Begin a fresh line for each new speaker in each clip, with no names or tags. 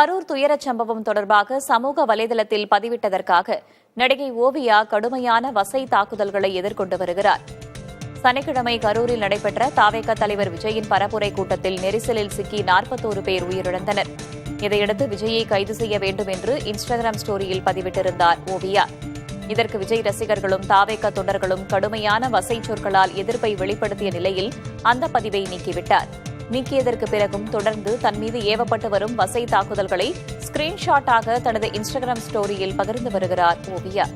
கரூர் துயரச் சம்பவம் தொடர்பாக சமூக வலைதளத்தில் பதிவிட்டதற்காக நடிகை ஓவியா கடுமையான வசை தாக்குதல்களை எதிர்கொண்டு வருகிறார். சனிக்கிழமை கரூரில் நடைபெற்ற தாவேக தலைவர் விஜயின் பரப்புரை கூட்டத்தில் நெரிசலில் சிக்கி 41 பேர் உயிரிழந்தனர். இதையடுத்து விஜயை கைது செய்ய வேண்டும் என்று இன்ஸ்டாகிராம் ஸ்டோரியில் பதிவிட்டிருந்தார் ஓவியா. இதற்கு விஜய் ரசிகர்களும் தாவேக தொண்டர்களும் கடுமையான வசை சொற்களால் எதிர்ப்பை வெளிப்படுத்திய நிலையில் அந்த பதிவை நீக்கிவிட்டார். நீக்கியதற்கு பிறகும் தொடர்ந்து தன் மீது ஏவப்பட்டு வரும் வசை தாக்குதல்களை ஸ்கிரீன்ஷாட்டாக தனது இன்ஸ்டாகிராம் ஸ்டோரியில் பகிர்ந்து வருகிறார் ஓவியா.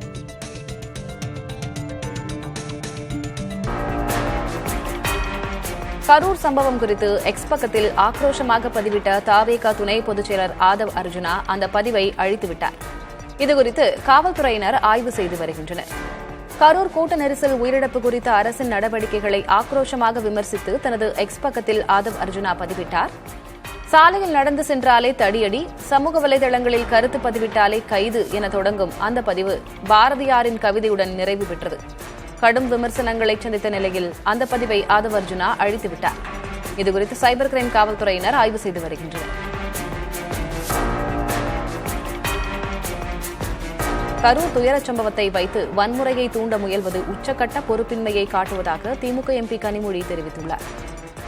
கரூர் சம்பவம் குறித்து எக்ஸ் பக்கத்தில் ஆக்ரோஷமாக பதிவிட்ட தாவேகா துணை பொதுச் செயலர் ஆதவ் அர்ஜுனா அந்த பதிவை அழித்துவிட்டார். இதுகுறித்து காவல்துறையினர் ஆய்வு செய்து வருகின்றனர். கரூர் கூட்ட நெரிசல் உயிரிழப்பு குறித்த அரசின் நடவடிக்கைகளை ஆக்ரோஷமாக விமர்சித்து தனது எக்ஸ் பக்கத்தில் ஆதவ் அர்ஜுனா பதிவிட்டார். சாலையில் நடந்து சென்றாலே தடியடி, சமூக வலைதளங்களில் கருத்து பதிவிட்டாலே கைது என தொடங்கும் அந்த பதிவு பாரதியாரின் கவிதையுடன் நிறைவு பெற்றது. கடும் விமர்சனங்களை சந்தித்த நிலையில் அந்த பதிவை ஆதவ் அர்ஜுனா அழித்துவிட்டார். இதுகுறித்து சைபர் கிரைம் காவல்துறையினர் ஆய்வு செய்து வருகின்றனர். கரூர் துயரச் சம்பவத்தை வைத்து வன்முறையை தூண்ட முயல்வது உச்சக்கட்ட பொறுப்பின்மையை காட்டுவதாக திமுக எம்பி கனிமொழி தெரிவித்துள்ளார்.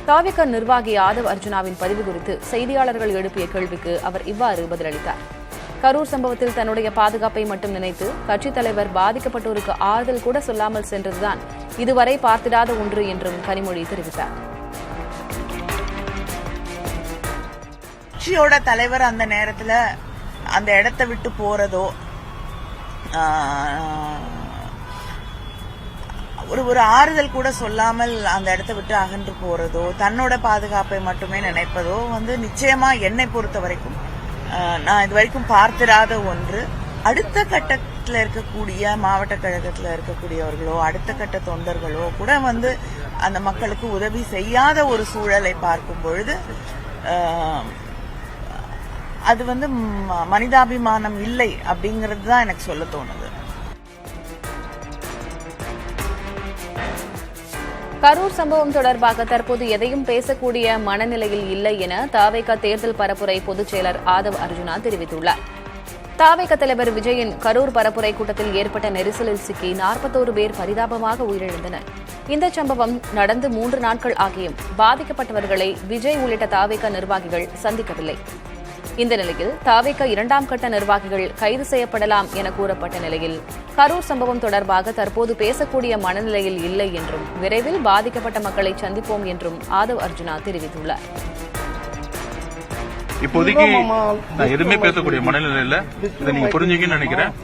தாவேக நிர்வாகி ஆதவ் அர்ஜுனாவின் பதிவு குறித்து செய்தியாளர்கள் எழுப்பிய கேள்விக்கு அவர் இவ்வாறு பதிலளித்தார். கரூர் சம்பவத்தில் தன்னுடைய பாதுகாப்பை மட்டும் நினைத்து கட்சித் தலைவர் பாதிக்கப்பட்டோருக்கு ஆறுதல் கூட சொல்லாமல் சென்றதுதான் இதுவரை பார்த்திடாத ஒன்று என்றும் கனிமொழி தெரிவித்தார்.
கட்சியோட தலைவர் அந்த நேரத்துல அந்த இடத்தை விட்டு போறதோ ஒரு ஆறுதல் கூட சொல்லாமல் அந்த இடத்தை விட்டு அகன்று போறதோ தன்னோட பாதுகாப்பை மட்டுமே நினைப்பதோ நிச்சயமா என்னை பொறுத்த வரைக்கும் நான் இது வரைக்கும் பார்த்திராத ஒன்று. அடுத்த கட்டத்தில் இருக்கக்கூடிய மாவட்ட கழகத்தில் இருக்கக்கூடியவர்களோ அடுத்த கட்ட தொண்டர்களோ கூட அந்த மக்களுக்கு உதவி செய்யாத ஒரு சூழலை பார்க்கும் பொழுது அது மனிதாபிமானம் இல்லை அப்படிங்கிறது தான் எனக்கு சொல்ல தோணுது.
கரூர் சம்பவம் தொடர்பாக தற்போது எதையும் பேசக்கூடிய மனநிலையில் இல்லை என தாவேக தேர்தல் பரப்புரை பொதுச் செயலர் ஆதவ் அர்ஜுனா தெரிவித்துள்ளார். தாவேக தலைவர் விஜயின் கரூர் பரப்புரை கூட்டத்தில் ஏற்பட்ட நெரிசலில் சிக்கி 41 பேர் பரிதாபமாக உயிரிழந்தனர். இந்த சம்பவம் நடந்து 3 நாட்கள் ஆகியும் பாதிக்கப்பட்டவர்களை விஜய் உள்ளிட்ட தாவேக நிர்வாகிகள் சந்திக்கவில்லை. இந்த நிலையில் தாவேக 2ஆம் கட்ட நிர்வாகிகள் கைது செய்யப்படலாம் என கூறப்பட்ட நிலையில் கரூர் சம்பவம் தொடர்பாக தற்போது பேசக்கூடிய மனநிலையில் இல்லை என்றும் விரைவில் பாதிக்கப்பட்ட மக்களை சந்திப்போம் என்றும் ஆதவ் அர்ஜுனா தெரிவித்துள்ளார்.
இப்போதைக்கு நான் எதுவுமே பேசக்கூடிய மனநிலையில இதை நீங்க புரிஞ்சுக்கன்னு நினைக்கிறேன்.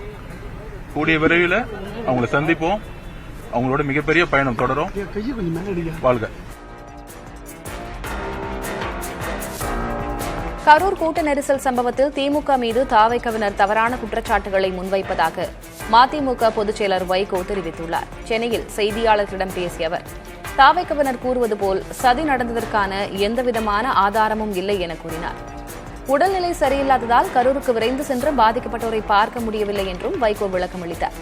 கூடிய விரைவில் அவங்களை சந்திப்போம். அவங்களோட மிகப்பெரிய பயணம் தொடரும். வாழ்க.
கரூர் கூட்ட நெரிசல் சம்பவத்தில் திமுக மீது தாவேகவினர் தவறான குற்றச்சாட்டுகளை முன்வைப்பதாக மதிமுக பொதுச் செயலர் வைகோ தெரிவித்துள்ளார். சென்னையில் செய்தியாளர்களிடம் பேசிய அவர், தாவேகவினர் கூறுவது போல் சதி நடந்ததற்கான எந்தவிதமான ஆதாரமும் இல்லை என கூறினார். உடல்நிலை சரியில்லாததால் கரூருக்கு விரைந்து சென்று பாதிக்கப்பட்டோரை பார்க்க முடியவில்லை என்றும் வைகோ விளக்கமளித்தார்.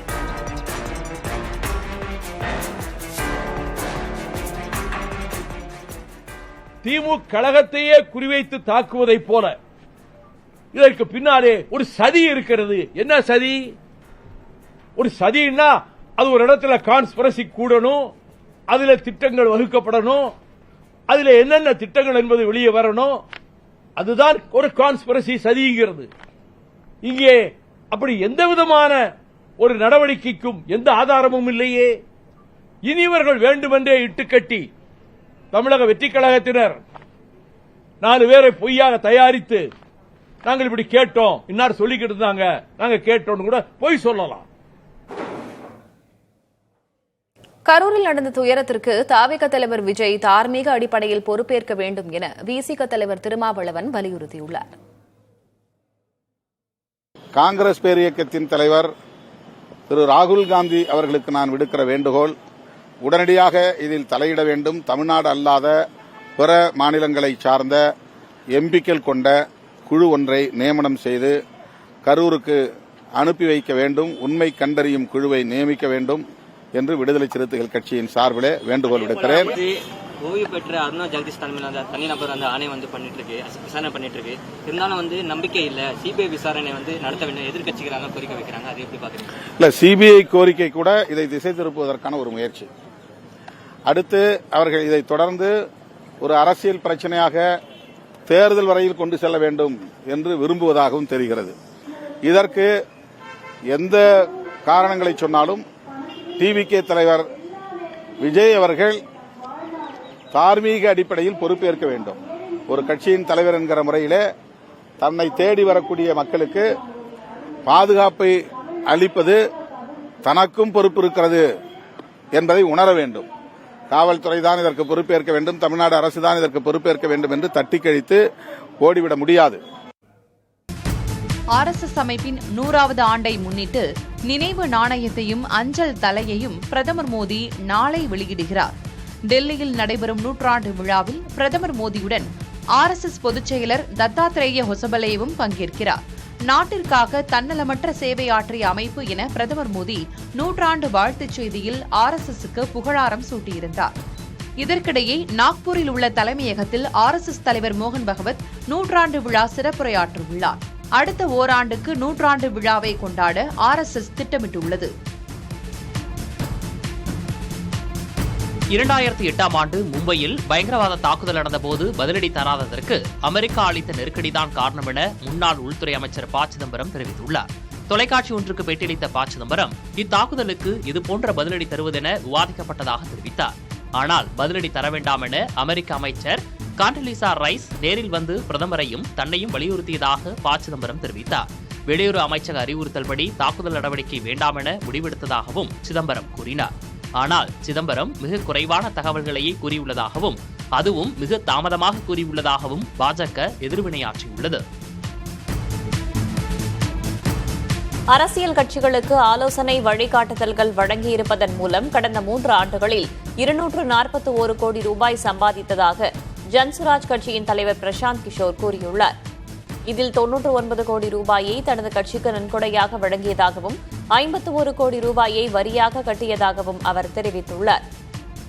திமுக கழகத்தையே குறிவைத்து தாக்குவதைப் போல இதற்கு பின்னாலே ஒரு சதி இருக்கிறது. என்ன சதி? ஒரு சதின்னா அது ஒரு இடத்துல கான்ஸ்பிரசி கூடணும், அதுல திட்டங்கள் வகுக்கப்படணும், அதுல என்னென்ன திட்டங்கள் என்பது வெளியே வரணும். அதுதான் ஒரு கான்ஸ்பிரசி சதிங்கிறது. இங்கே அப்படி எந்த விதமான ஒரு நடவடிக்கைக்கும் எந்த ஆதாரமும் இல்லையே. இனிவர்கள் வேண்டுமென்றே இட்டுக்கட்டி தமிழக வெற்றிக் கழகத்தினர் 4 பேரை பொய்யாக தயாரித்து நாங்கள் இப்படி கேட்டோம், இன்னார் சொல்லிக்கிட்டு இருந்தாங்க, நாங்க கேட்டோம் கூட பொய் சொல்லலாம்.
கரூரில் நடந்த துயரத்திற்கு தாவேக தலைவர் விஜய் தார்மீக அடிப்படையில் பொறுப்பேற்க வேண்டும் என விசிக தலைவர் திருமாவளவன் வலியுறுத்தியுள்ளார்.
காங்கிரஸ் பேரியக்கத்தின் தலைவர் திரு ராகுல் காந்தி அவர்களுக்கு நான் விடுக்கிற வேண்டுகோள், உடனடியாக இதில் தலையிட வேண்டும். தமிழ்நாடு அல்லாத பிற மாநிலங்களை சார்ந்த எம்பிக்கள் கொண்ட குழு ஒன்றை நியமனம் செய்து கரூருக்கு அனுப்பி வைக்க வேண்டும். உண்மை கண்டறியும் குழுவை நியமிக்க வேண்டும் என்று விடுதலை சிறுத்தைகள் கட்சியின் சார்பிலே வேண்டுகோள் விடுக்கிறேன்.
ஓய்வு பெற்ற அருணா ஜெகதீஷ் தலைமையில் அந்த தனிநபர் அந்த ஆணையம் வந்து விசாரணை பண்ணிட்டு இருக்கு. இருந்தாலும் வந்து நம்பிக்கை இல்லை, சிபிஐ விசாரணை வந்து நடத்த வேண்டும் எதிர்கட்சிகளாக கோரிக்கை வைக்கிறாங்க. அது எப்படி பாக்குறீங்க?
இல்ல, சிபிஐ கோரிக்கை கூட இதை திசை திருப்புவதற்கான ஒரு முயற்சி. அடுத்து அவர்கள் இதை தொடர்ந்து ஒரு அரசியல் பிரச்சனையாக தேர்தல் வரையில் கொண்டு செல்ல வேண்டும் என்று விரும்புவதாகவும் தெரிகிறது. இதற்கு எந்த காரணங்களை சொன்னாலும் டிவிகே தலைவர் விஜய் அவர்கள் தார்மீக அடிப்படையில் பொறுப்பேற்க வேண்டும். ஒரு கட்சியின் தலைவர் என்கிற முறையிலே தன்னை தேடி வரக்கூடிய மக்களுக்கு பாதுகாப்பை அளிப்பது தனக்கும் பொறுப்பு இருக்கிறது என்பதை உணர வேண்டும். காவல்துறை தான் இதற்கு பொறுப்பேற்க வேண்டும், தமிழ்நாடு அரசு தான் இதற்கு பொறுப்பேற்க வேண்டும் என்று தட்டி கழித்து ஓடிவிட முடியாது.
RSS அமைப்பின் 100வது ஆண்டை முன்னிட்டு நினைவு நாணயத்தையும் அஞ்சல் தலையையும் பிரதமர் மோடி நாளை வெளியிடுகிறார். டெல்லியில் நடைபெறும் 100ஆண்டு விழாவில் பிரதமர் மோடியுடன் RSS பொதுச் செயலர் தத்தாத்ரேய ஹொசபலேவும் பங்கேற்கிறார். நாட்டிற்காக தன்னலமற்ற சேவையாற்றிய அமைப்பு என பிரதமர் மோடி 100ஆண்டு வாழ்த்துச் செய்தியில் RSSக்கு புகழாரம் சூட்டியிருந்தார். இதற்கிடையே நாக்பூரில் உள்ள தலைமையகத்தில் RSS தலைவர் மோகன் பகவத் 100ஆண்டு விழா சிறப்புரையாற்றவுள்ளார். அடுத்த ஓராண்டுக்கு 100ஆண்டு விழாவை கொண்டாட RSS திட்டமிட்டுள்ளது.
2008ஆம் ஆண்டு மும்பையில் பயங்கரவாத தாக்குதல் நடந்தபோது பதிலடி தராததற்கு அமெரிக்கா அளித்த நெருக்கடிதான் காரணம் என முன்னாள் உள்துறை அமைச்சர் ப. சிதம்பரம் தெரிவித்துள்ளார். தொலைக்காட்சி ஒன்றுக்கு பேட்டியளித்த ப. சிதம்பரம் இத்தாக்குதலுக்கு இதுபோன்ற பதிலடி தருவதென விவாதிக்கப்பட்டதாக தெரிவித்தார். ஆனால் பதிலடி தர வேண்டாம் என அமெரிக்க அமைச்சர் காண்டலிசா ரைஸ் நேரில் வந்து பிரதமரையும் தன்னையும் வலியுறுத்தியதாக ப. சிதம்பரம் தெரிவித்தார். வெளியுறவு அமைச்சக அறிவுறுத்தல்படி தாக்குதல் நடவடிக்கை வேண்டாம் என முடிவெடுத்ததாகவும் சிதம்பரம் கூறினார். ஆனால் சிதம்பரம் மிக குறைவான தகவல்களையே கூறியுள்ளதாகவும் அதுவும் மிக தாமதமாக கூறியுள்ளதாகவும் பாஜக எதிர்வினையாற்றியுள்ளது.
அரசியல் கட்சிகளுக்கு ஆலோசனை வழிகாட்டுதல்கள் வழங்கியிருப்பதன் மூலம் கடந்த 3 ஆண்டுகளில் 241 கோடி ரூபாய் சம்பாதித்ததாக ஜன்சுராஜ் கட்சியின் தலைவர் பிரசாந்த் கிஷோர் கூறியுள்ளார். இதில் 99 கோடி ரூபாயை தனது கட்சிக்கு நன்கொடையாக வழங்கியதாகவும் 51 கோடி ரூபாயை வரியாக கட்டியதாகவும் அவர் தெரிவித்துள்ளார்.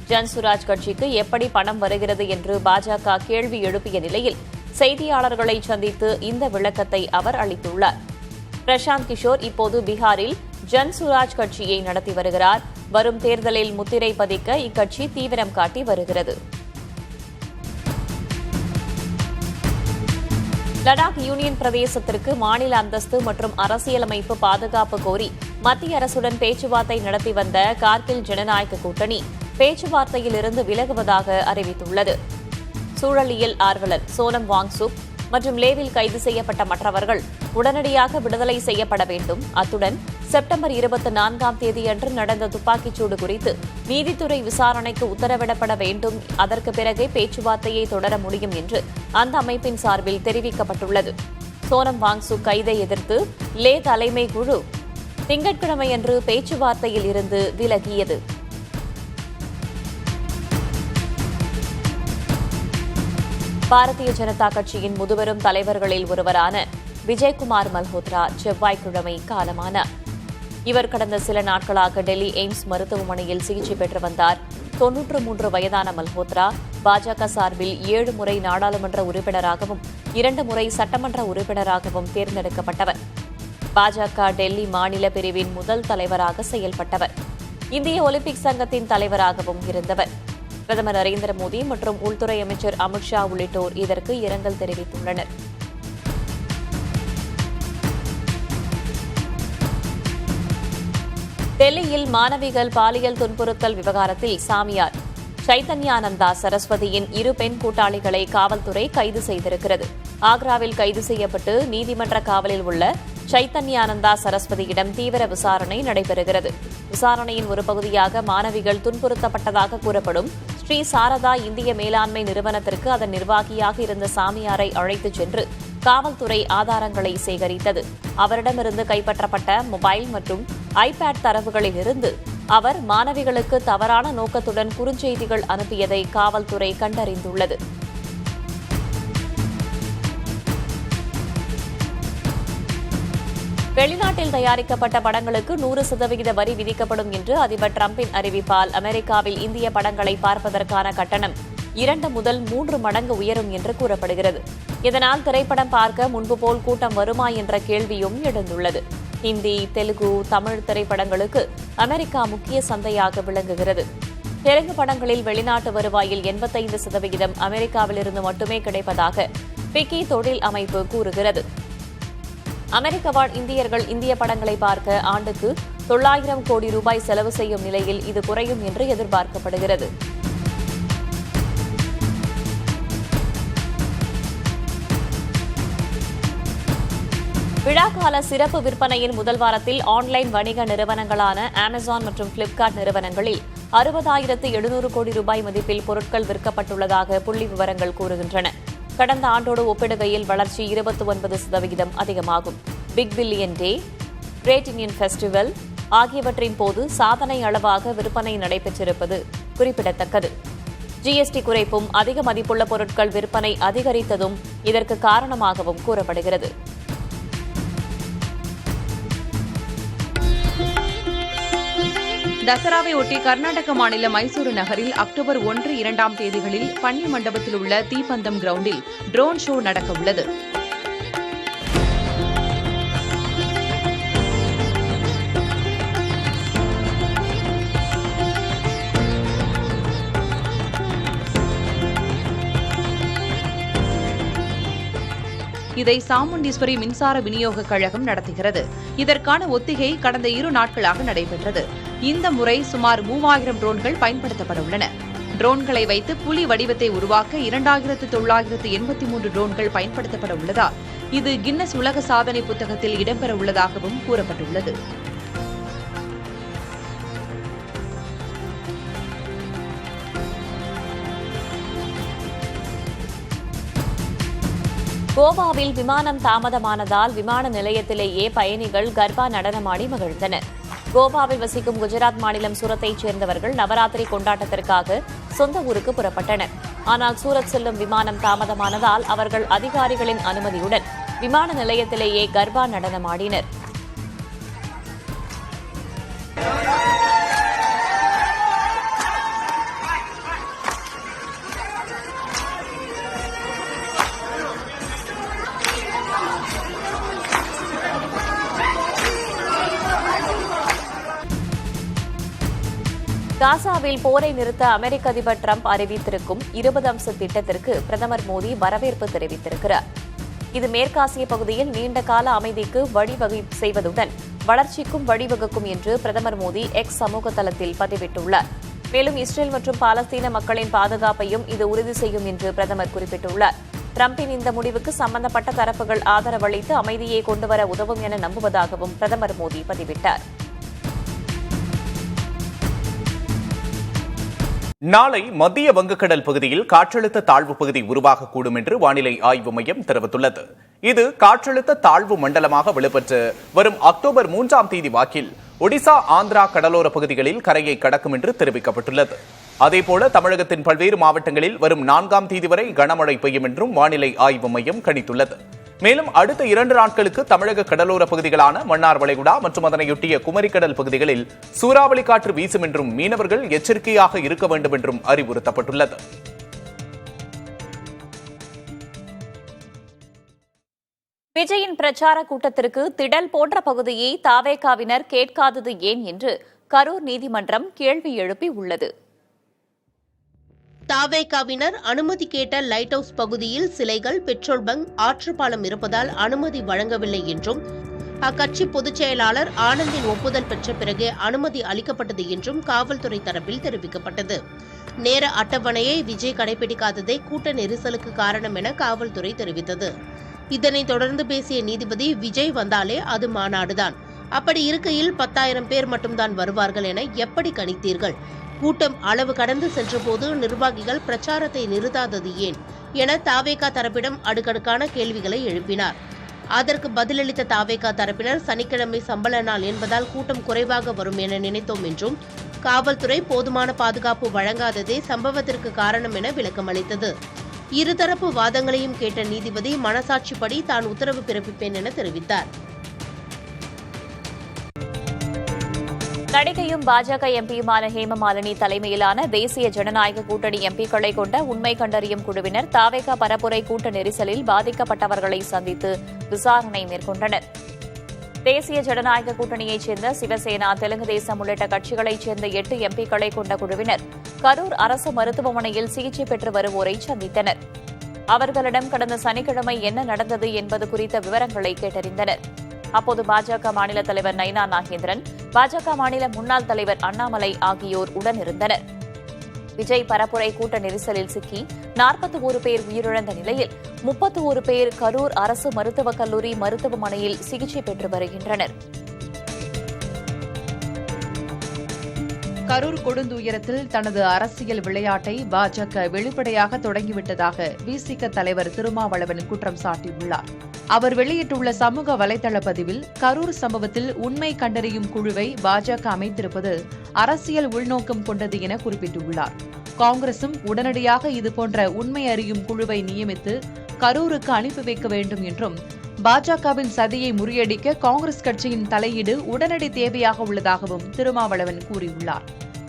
ஜன்சுராஜ் கட்சிக்கு எப்படி பணம் வருகிறது என்று பாஜக கேள்வி எழுப்பிய நிலையில் செய்தியாளர்களை சந்தித்து இந்த விளக்கத்தை அவர் அளித்துள்ளார். பிரசாந்த் கிஷோர் இப்போது பீகாரில் ஜன்சுராஜ் கட்சியை நடத்தி வருகிறார். வரும் தேர்தலில் முத்திரை பதிக்க இக்கட்சி தீவிரம் காட்டி வருகிறது. லடாக் யூனியன் பிரதேசத்திற்கு மாநில அந்தஸ்து மற்றும் அரசியலமைப்பு பாதுகாப்பு கோரி மத்திய அரசுடன் பேச்சுவார்த்தை நடத்தி வந்த கார்கில் ஜனநாயக கூட்டணி பேச்சுவார்த்தையில் இருந்து விலகுவதாக அறிவித்துள்ளது. சூழலியல் ஆர்வலர் சோனம் வாங்சுக் மற்றும் லேவில் கைது செய்யப்பட்ட மற்றவர்கள் உடனடியாக விடுதலை செய்யப்பட வேண்டும். அத்துடன் செப்டம்பர் 24ஆம் தேதியன்று நடந்த துப்பாக்கிச்சூடு குறித்து நீதித்துறை விசாரணைக்கு உத்தரவிடப்பட வேண்டும். அதற்கு பிறகே பேச்சுவார்த்தையை தொடர முடியும் என்று அந்த அமைப்பின் சார்பில் தெரிவிக்கப்பட்டுள்ளது. சோனம் வாங்சுக் கைதை எதிர்த்து லே தலைமை குழு திங்கட்கிழமையன்று பேச்சுவார்த்தையில் இருந்து விலகியது. பாரதிய ஜனதா கட்சியின் முதுபெரும் தலைவர்களில் ஒருவரான விஜய்குமார் மல்ஹோத்ரா செவ்வாய்க்கிழமை காலமானார். இவர் கடந்த சில நாட்களாக டெல்லி எய்ம்ஸ் மருத்துவமனையில் சிகிச்சை பெற்று வந்தார். 93 வயதான மல்ஹோத்ரா பாஜக சார்பில் 7 முறை நாடாளுமன்ற உறுப்பினராகவும் 2 முறை சட்டமன்ற உறுப்பினராகவும் தேர்ந்தெடுக்கப்பட்டவர். பாஜக டெல்லி மாநில பிரிவின் முதல் தலைவராக செயல்பட்டவர். இந்திய ஒலிம்பிக் சங்கத்தின் தலைவராகவும் இருந்தவர். பிரதமர் நரேந்திர மோடி மற்றும் உள்துறை அமைச்சர் அமித்ஷா உள்ளிட்டோர் இதற்கு இரங்கல் தெரிவித்துள்ளனர். டெல்லியில் மாணவிகள் பாலியல் துன்புறுத்தல் விவகாரத்தில் சாமியார் சைத்தன்யானந்தா சரஸ்வதியின் 2 பெண் கூட்டாளிகளை காவல்துறை கைது செய்திருக்கிறது. ஆக்ராவில் கைது செய்யப்பட்டு நீதிமன்ற காவலில் உள்ள சைத்தன்யானந்தா சரஸ்வதியிடம் தீவிர விசாரணை நடைபெறுகிறது. விசாரணையின் ஒரு பகுதியாக மாணவிகள் துன்புறுத்தப்பட்டதாக கூறப்படும் ஸ்ரீ சாரதா இந்திய மேலாண்மை நிறுவனத்திற்கு அதன் நிர்வாகியாக இருந்த சாமியாரை அழைத்துச் சென்று காவல்துறை ஆதாரங்களை சேகரித்தது. அவரிடமிருந்து கைப்பற்றப்பட்ட மொபைல் மற்றும் ஐபேட் தரவுகளில் இருந்து அவர் மாணவிகளுக்கு தவறான நோக்கத்துடன் குறுஞ்செய்திகள் அனுப்பியதை காவல்துறை கண்டறிந்துள்ளது. வெளிநாட்டில் தயாரிக்கப்பட்ட படங்களுக்கு 100% வரி விதிக்கப்படும் என்று அதிபர் டிரம்பின் அறிவிப்பால் அமெரிக்காவில் இந்திய படங்களை பார்ப்பதற்கான கட்டணம் 2 முதல் 3 மடங்கு உயரும் என்று கூறப்படுகிறது. இதனால் திரைப்படம் பார்க்க முன்பு போல் கூட்டம் வருமா என்ற கேள்வியும் எழுந்துள்ளது. ஹிந்தி, தெலுங்கு, தமிழ் திரைப்படங்களுக்கு அமெரிக்கா முக்கிய சந்தையாக விளங்குகிறது. தெலுங்கு படங்களில் வெளிநாட்டு வருவாயில் 85% அமெரிக்காவிலிருந்து மட்டுமே கிடைப்பதாக பிக்கி தொழில் அமைப்பு கூறுகிறது. அமெரிக்க வாழ் இந்தியர்கள் இந்திய படங்களை பார்க்க ஆண்டுக்கு 900 கோடி ரூபாய் செலவு செய்யும் நிலையில் இது குறையும் என்று எதிர்பார்க்கப்படுகிறது. விழாக்கால சிறப்பு விற்பனையின் முதல் வாரத்தில் ஆன்லைன் வணிக நிறுவனங்களான அமேசான் மற்றும் பிளிப்கார்ட் நிறுவனங்களில் 60,700 கோடி ரூபாய் மதிப்பில் பொருட்கள் விற்கப்பட்டுள்ளதாக புள்ளி விவரங்கள் கூறுகின்றன. கடந்த ஆண்டோடு ஒப்பிடுகையில் வளர்ச்சி 29% அதிகமாகும். பிக் பில்லியன் டே, கிரேட் இந்தியன் ஃபெஸ்டிவல் ஆகியவற்றின் போது சாதனை அளவாக விற்பனை நடைபெற்றிருப்பது குறிப்பிடத்தக்கது. ஜிஎஸ்டி குறைப்பும் அதிக மதிப்புள்ள பொருட்கள் விற்பனை அதிகரித்ததும் இதற்கு காரணமாகவும் கூறப்படுகிறது.
தசராவை ஒட்டி கர்நாடக மாநில மைசூரு நகரில் அக்டோபர் 1, 2 தேதிகளில் பன்னி மண்டபத்தில் உள்ள தீப்பந்தம் கிரவுண்டில் ட்ரோன் ஷோ நடக்கவுள்ளது. இதை சாமுண்டீஸ்வரி மின்சார விநியோக கழகம் நடத்துகிறது. இதற்கான ஒத்திகை கடந்த 2 நாட்களாக நடைபெற்றது. இந்த முறை சுமார் 3000 ட்ரோன்கள் பயன்படுத்தப்பட உள்ளன. ட்ரோன்களை வைத்து புலி வடிவத்தை உருவாக்க 2983 ட்ரோன்கள் பயன்படுத்தப்பட உள்ளதால் இது கின்னஸ் உலக சாதனை புத்தகத்தில் இடம்பெற உள்ளதாகவும் கூறப்பட்டுள்ளது.
கோவாவில் விமானம் தாமதமானதால் விமான நிலையத்திலேயே பயணிகள் கர்பா நடனமாடி மகிழ்ந்தனர். கோவாவில் வசிக்கும் குஜராத் மாநிலம் சூரத்தைச் சேர்ந்தவர்கள் நவராத்திரி கொண்டாட்டத்திற்காக சொந்த ஊருக்கு புறப்பட்டனர். ஆனால் சூரத் செல்லும் விமானம் தாமதமானதால் அவர்கள் அதிகாரிகளின் அனுமதியுடன் விமான நிலையத்திலேயே கர்பா நடனமாடினர். காசாவில் போரை நிறுத்த அமெரிக்க அதிபர் டிரம்ப் அறிவித்திருக்கும் 20 அம்ச திட்டத்திற்கு பிரதமர் மோடி வரவேற்பு தெரிவித்திருக்கிறார். இது மேற்காசிய பகுதியில் நீண்ட கால அமைதிக்கு வழிவகை செய்வதுடன் வளர்ச்சிக்கும் வழிவகுக்கும் என்று பிரதமர் மோடி எக்ஸ் சமூக தளத்தில் பதிவிட்டுள்ளார். மேலும் இஸ்ரேல் மற்றும் பாலஸ்தீன மக்களின் பாதுகாப்பையும் இது உறுதி செய்யும் என்று பிரதமர் குறிப்பிட்டுள்ளார். டிரம்பின் இந்த முடிவுக்கு சம்பந்தப்பட்ட தரப்புகள் ஆதரவளித்து அமைதியை கொண்டுவர உதவும் என நம்புவதாகவும் பிரதமர் மோடி பதிவிட்டார்.
நாளை மத்திய வங்கக்கடல் பகுதியில் காற்றழுத்த தாழ்வு பகுதி உருவாகக்கூடும் என்று வானிலை ஆய்வு மையம் தெரிவித்துள்ளது. இது காற்றழுத்த தாழ்வு மண்டலமாக வலுப்பெற்று வரும் அக்டோபர் 3 தேதி வாக்கில் ஒடிசா, ஆந்திரா கடலோர பகுதிகளில் கரையை கடக்கும் என்று தெரிவிக்கப்பட்டுள்ளது. அதேபோல தமிழகத்தின் பல்வேறு மாவட்டங்களில் வரும் 4 தேதி வரை கனமழை பெய்யும் என்றும் வானிலை ஆய்வு மையம் கணித்துள்ளது. மேலும் அடுத்த 2 நாட்களுக்கு தமிழக கடலோர பகுதிகளான மன்னார் வளைகுடா மற்றும் அதனையொட்டிய குமரிக்கடல் பகுதிகளில் சூறாவளி காற்று வீசும் என்றும் மீனவர்கள் எச்சரிக்கையாக இருக்க வேண்டும் என்றும் அறிவுறுத்தப்பட்டுள்ளது.
விஜயின் பிரச்சார கூட்டத்திற்கு திடல் போன்ற பகுதியை தாவேகாவினர் கேட்காதது ஏன் என்று கரூர் நீதிமன்றம் கேள்வி எழுப்பி உள்ளது.
தாவேகாவினர் அனுமதி கேட்ட லைட் ஹவுஸ் பகுதியில் சிலைகள், பெட்ரோல் பங்க், ஆற்றுப்பாலம் இருப்பதால் அனுமதி வழங்கவில்லை என்றும் அக்கட்சி பொதுச் செயலாளர் ஆனந்தின் ஒப்புதல் பெற்ற பிறகே அனுமதி அளிக்கப்பட்டது என்றும் காவல்துறை தரப்பில் தெரிவிக்கப்பட்டது. நேர அட்டவணையை விஜய் கடைபிடிக்காததே கூட்ட நெரிசலுக்கு காரணம் என காவல்துறை தெரிவித்தது. இதனைத் தொடர்ந்து பேசிய நீதிபதி, விஜய் வந்தாலே அது மாநாடுதான், அப்படி இருக்கையில் 10,000 பேர் மட்டும்தான் வருவார்கள் என எப்படி கணித்தீர்கள்? கூட்டம் அளவு கடந்து சென்றபோது நிர்வாகிகள் பிரச்சாரத்தை நிறுத்தாதது ஏன் என தாவேகா தரப்பிடம் அடுக்கடுக்கான கேள்விகளை எழுப்பினார். அதற்கு பதிலளித்த தாவேகா தரப்பினர், சனிக்கிழமை சம்பள நாள் என்பதால் கூட்டம் குறைவாக வரும் என நினைத்தோம் என்றும் காவல்துறை போதுமான பாதுகாப்பு வழங்காததே சம்பவத்திற்கு காரணம் என விளக்கமளித்தது. இருதரப்பு வாதங்களையும் கேட்ட நீதிபதி, மனசாட்சிப்படி தான் உத்தரவு பிறப்பிப்பேன் என தெரிவித்தார்.
நடிகையும் பாஜக எம்பியுமான ஹேமமாலினி தலைமையிலான தேசிய ஜனநாயக கூட்டணி எம்பிக்களை கொண்ட உண்மை கண்டறியும் குழுவினர் தாவேகா பரப்புரை கூட்ட நெரிசலில் பாதிக்கப்பட்டவர்களை சந்தித்து விசாரணை மேற்கொண்டனர். தேசிய ஜனநாயக கூட்டணியைச் சேர்ந்த சிவசேனா, தெலுங்கு தேசம் உள்ளிட்ட கட்சிகளைச் சேர்ந்த 8 எம்பிக்களை கொண்ட குழுவினர் கரூர் அரசு மருத்துவமனையில் சிகிச்சை பெற்று வருவோரை சந்தித்தனர். அவர்களிடம் கடந்த சனிக்கிழமை என்ன நடந்தது என்பது குறித்த விவரங்களை கேட்டறிந்தனர். அப்போது பாஜக மாநில தலைவர் நைனா நாகேந்திரன், பாஜக மாநில முன்னாள் தலைவர் அண்ணாமலை ஆகியோர் உடனிருந்தனர். விஜய் பரப்புரை கூட்ட நெரிசலில் சிக்கி 41 பேர் உயிரிழந்த நிலையில் 31 பேர் கரூர் அரசு மருத்துவக் கல்லூரி மருத்துவமனையில் சிகிச்சை பெற்று வருகின்றனர்.
கரூர் கொடுந்துயரத்தில் தனது அரசியல் விளையாட்டை பாஜக வெளிப்படையாக தொடங்கிவிட்டதாக விசிக தலைவர் திருமாவளவன் குற்றம் சாட்டியுள்ளார். அவர் வெளியிட்டுள்ள சமூக வலைதள பதிவில் கரூர் சம்பவத்தில் உண்மை கண்டறியும் குழுவை பாஜக அமைத்திருப்பது அரசியல் உள்நோக்கம் கொண்டது என குறிப்பிட்டுள்ளார். காங்கிரசும் உடனடியாக இதுபோன்ற உண்மை அறியும் குழுவை நியமித்து கரூருக்கு அனுப்பி வைக்க வேண்டும் என்றும், பாஜகவின் சதியை முறியடிக்க காங்கிரஸ் கட்சியின் தலையீடு உடனடி தேவையாக உள்ளதாகவும் திருமாவளவன் கூறியுள்ளார்.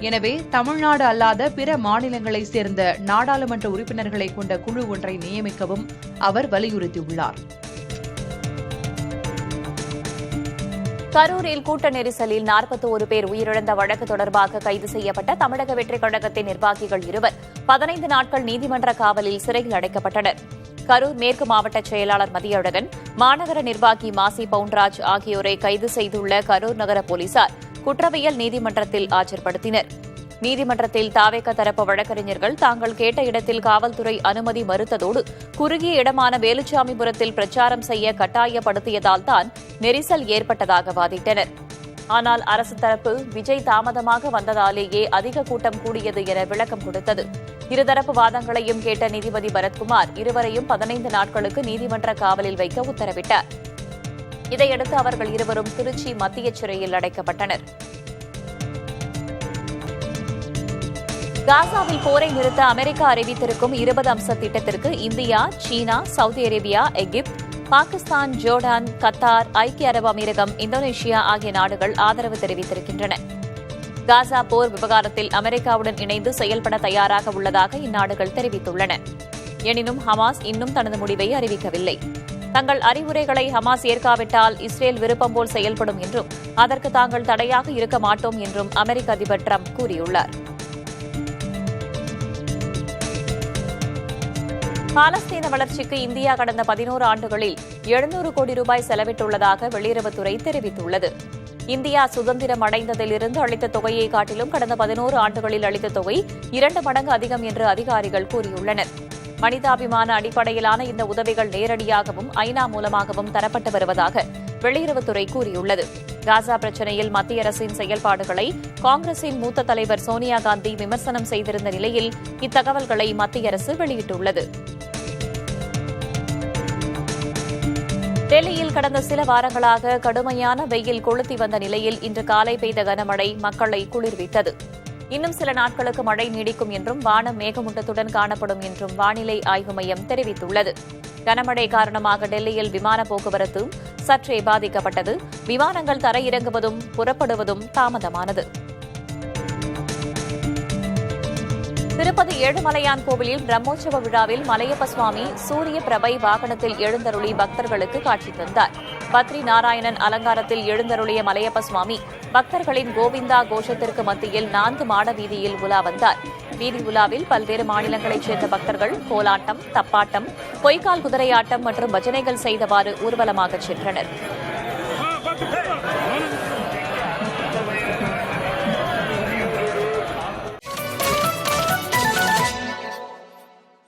எனவே தமிழ்நாடு அல்லாத பிற மாநிலங்களைச் சேர்ந்த நாடாளுமன்ற உறுப்பினர்களை கொண்ட குழு ஒன்றை நியமிக்கவும் அவர் வலியுறுத்தியுள்ளார்.
கரூரில் கூட்ட நெரிசலில் 41 பேர் உயிரிழந்த வழக்கு தொடர்பாக கைது செய்யப்பட்ட தமிழக வெற்றிக் கழகத்தின் நிர்வாகிகள் 2 15 நாட்கள் நீதிமன்ற காவலில் சிறையில் அடைக்கப்பட்டனர். கரூர் மேற்கு மாவட்ட செயலாளர் மதியழகன், மாநகர நிர்வாகி மாசி பவுன்ராஜ் ஆகியோரை கைது செய்துள்ள கரூர் நகர போலீசார் குற்றவியல் நீதிமன்றத்தில் ஆஜர்படுத்தினர். நீதிமன்றத்தில் தாவேக தரப்பு வழக்கறிஞர்கள் தாங்கள் கேட்ட இடத்தில் காவல்துறை அனுமதி மறுத்ததோடு குறுகிய இடமான வேலுச்சாமிபுரத்தில் பிரச்சாரம் செய்ய கட்டாயப்படுத்தியதால் தான் நெரிசல் ஏற்பட்டதாக வாதிட்டனர். ஆனால் அரசு தரப்பு விஜய் தாமதமாக வந்ததாலேயே அதிக கூட்டம் கூடியது என விளக்கம் கொடுத்தது. இருதரப்பு வாதங்களையும் கேட்ட நீதிபதி பரத்குமார் இருவரையும் 15 நாட்களுக்கு நீதிமன்ற காவலில் வைக்க உத்தரவிட்டார். இதையடுத்து அவர்கள் இருவரும் திருச்சி மத்திய சிறையில் அடைக்கப்பட்டனர். காசாவில் போரை நிறுத்த அமெரிக்கா அறிவித்திருக்கும் 20 அம்ச திட்டத்திற்கு இந்தியா, சீனா, சவுதி அரேபியா, எகிப்து, பாகிஸ்தான், ஜோர்டான், கத்தார், ஐக்கிய அரபு அமீரகம், இந்தோனேஷியா ஆகிய நாடுகள் ஆதரவு தெரிவித்திருக்கின்றன. காசா போர் விவகாரத்தில் அமெரிக்காவுடன் இணைந்து செயல்பட தயாராக உள்ளதாக இந்நாடுகள் தெரிவித்துள்ளன. எனினும் ஹமாஸ் இன்னும் தனது முடிவை அறிவிக்கவில்லை. தங்கள் அறிவுரைகளை ஹமாஸ் ஏற்காவிட்டால் இஸ்ரேல் விருப்பம் போல் செயல்படும் என்றும் அதற்கு தாங்கள் தடையாக இருக்க மாட்டோம் என்றும் அமெரிக்க அதிபர் டிரம்ப் கூறியுள்ளார். பாலஸ்தீன வளர்ச்சிக்கு இந்தியா கடந்த 11 ஆண்டுகளில் 700 கோடி ரூபாய் செலவிட்டுள்ளதாக வெளியுறவுத்துறை தெரிவித்துள்ளது. இந்தியா சுதந்திரம் அடைந்ததிலிருந்து அளித்த தொகையை காட்டிலும் கடந்த 11 ஆண்டுகளில் அளித்த தொகை 2 மடங்கு அதிகம் என்று அதிகாரிகள் கூறியுள்ளனர். மனிதாபிமான அடிப்படையிலான இந்த உதவிகள் நேரடியாகவும் ஐநா மூலமாகவும் தரப்பட்டு வருவதாக வெளியுறவுத்துறை கூறியுள்ளது. காசா பிரச்சினையில் மத்திய அரசின் செயல்பாடுகளை காங்கிரசின் மூத்த தலைவர் சோனியா காந்தி விமர்சனம் செய்திருந்த நிலையில் இத்தகவல்களை மத்திய அரசு வெளியிட்டுள்ளது. டெல்லியில் கடந்த சில வாரங்களாக கடுமையான வெயில் கொளுத்தி வந்த நிலையில் இன்று காலை பெய்த கனமழை மக்களை குளிர்வித்தது. இன்னும் சில நாட்களுக்கு மழை நீடிக்கும் என்றும் வானம் மேகமூட்டத்துடன் காணப்படும் என்றும் வானிலை ஆய்வு மையம் தெரிவித்துள்ளது. கனமழை காரணமாக டெல்லியில் விமான போக்குவரத்தும் சற்றே பாதிக்கப்பட்டது. விமானங்கள் தரையிறங்குவதும் புறப்படுவதும் தாமதமானது. திருப்பதி ஏழுமலையான் கோவிலில் பிரம்மோற்சவ விழாவில் மலையப்ப சுவாமி சூரிய பிரபை வாகனத்தில் எழுந்தருளி பக்தர்களுக்கு காட்சி தந்தார். பத்ரி நாராயணன் அலங்காரத்தில் எழுந்தருளிய மலையப்ப சுவாமி பக்தர்களின் கோவிந்தா கோஷத்திற்கு மத்தியில் 4 மாட வீதியில் உலா வந்தார். வீதி உலாவில் பல்வேறு மாநிலங்களைச் சேர்ந்த பக்தர்கள் கோலாட்டம், தப்பாட்டம், பொய்க்கால் குதிரையாட்டம் மற்றும் பஜனைகள் செய்தவாறு ஊர்வலமாக சென்றனர்.